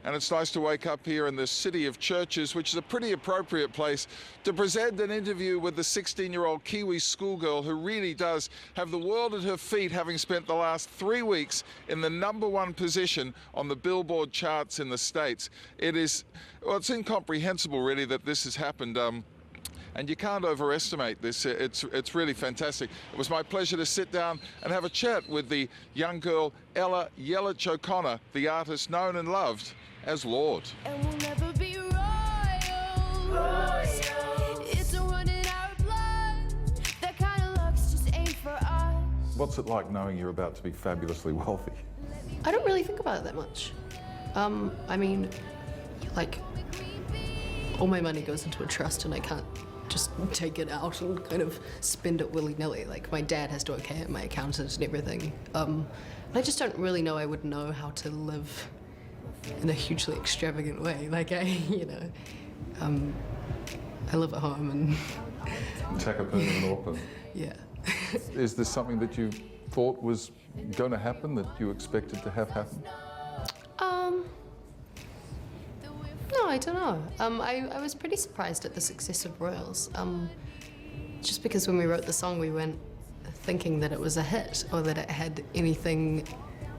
and it's nice to wake up here in the city of churches, which is a pretty appropriate place to present an interview with the 16-year-old Kiwi schoolgirl who really does have the world at her feet, having spent the last 3 weeks in the #1 position on the Billboard charts in the States. Well, it's incomprehensible really that this has happened. And you can't overestimate this. It's really fantastic. It was my pleasure to sit down and have a chat with the young girl Ella Yelich O'Connor, the artist known and loved as Lorde. And we'll never be royals. It's a run in our blood. That kind of luck's just ain't for us. What's it like knowing you're about to be fabulously wealthy? I don't really think about it that much. I mean, like, all my money goes into a trust and I can't just take it out and kind of spend it willy-nilly. Like, my dad has to okay it, my accountant and everything. I just don't really know I would know how to live in a hugely extravagant way. Like, I live at home and... Takapuna in Auckland. Yeah. Is this something that you thought was going to happen, that you expected to have happen? No, I don't know. I was pretty surprised at the success of Royals. Just because when we wrote the song, we weren't thinking that it was a hit or that it had anything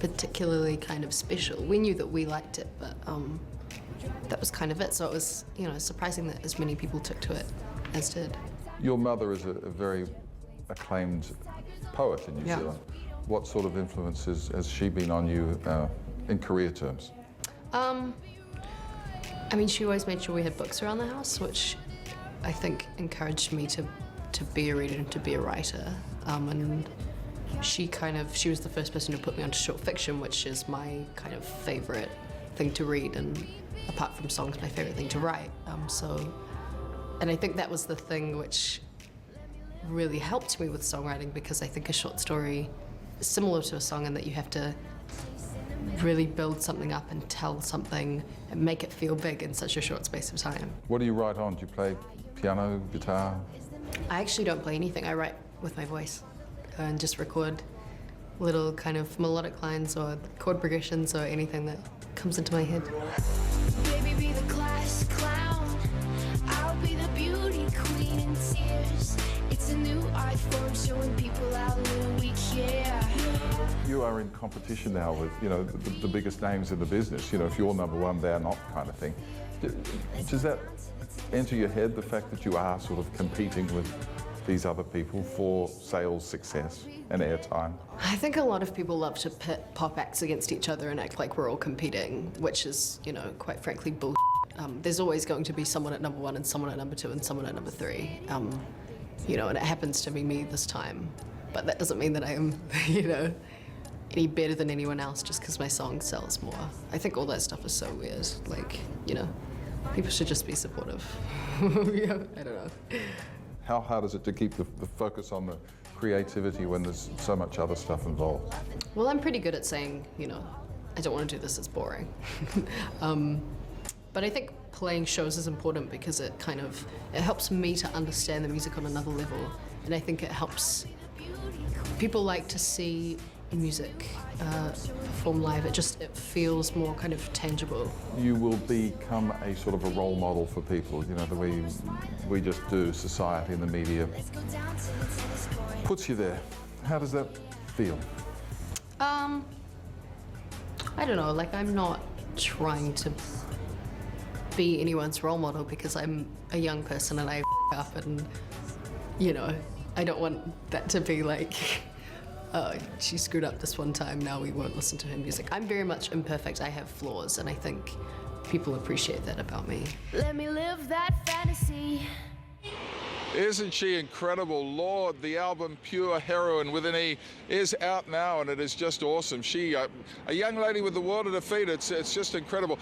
particularly kind of special. We knew that we liked it, but that was kind of it. So it was, you know, surprising that as many people took to it as did. Your mother is a very acclaimed poet in New Zealand. What sort of influences has she been on you in career terms? I mean, she always made sure we had books around the house, which I think encouraged me to be a reader and to be a writer. And she was the first person to put me onto short fiction, which is my kind of favorite thing to read, and apart from songs, my favorite thing to write. And I think that was the thing which really helped me with songwriting, because I think a short story is similar to a song in that you have to really build something up and tell something and make it feel big in such a short space of time. What do you write on? Do you play piano, guitar? I actually don't play anything. I write with my voice and just record little kind of melodic lines or chord progressions or anything that comes into my head. Baby, be the class clown. I'll be the beauty queen in tears. It's a new art form showing people how little we care. You are in competition now with, you know, the biggest names in the business. You know, if you're #1, they're not, kind of thing. Does that enter your head, the fact that you are sort of competing with these other people for sales success and airtime? I think a lot of people love to pit pop acts against each other and act like we're all competing, which is, you know, quite frankly, bullshit. There's always going to be someone at #1 and someone at #2 and someone at #3. You know, and it happens to be me this time. But that doesn't mean that I am, you know, any better than anyone else just because my song sells more. I think all that stuff is so weird. Like, you know, people should just be supportive. Yeah, I don't know. How hard is it to keep the focus on the creativity when there's so much other stuff involved? Well, I'm pretty good at saying, you know, I don't want to do this, it's boring. But I think playing shows is important because it helps me to understand the music on another level. And I think it helps people like to see music perform live. It feels more kind of tangible. You will become a sort of a role model for people, you know, the way we just do, society and the media puts you there. How does that feel? I don't know, like, I'm not trying to be anyone's role model because I'm a young person and I up and, you know, I don't want that to be like, she screwed up this one time, now we won't listen to her music. I'm very much imperfect, I have flaws, and I think people appreciate that about me. Let me live that fantasy. Isn't she incredible? Lorde, the album Pure Heroine with an E, is out now and it is just awesome. She, a young lady with the world at her feet, it's just incredible.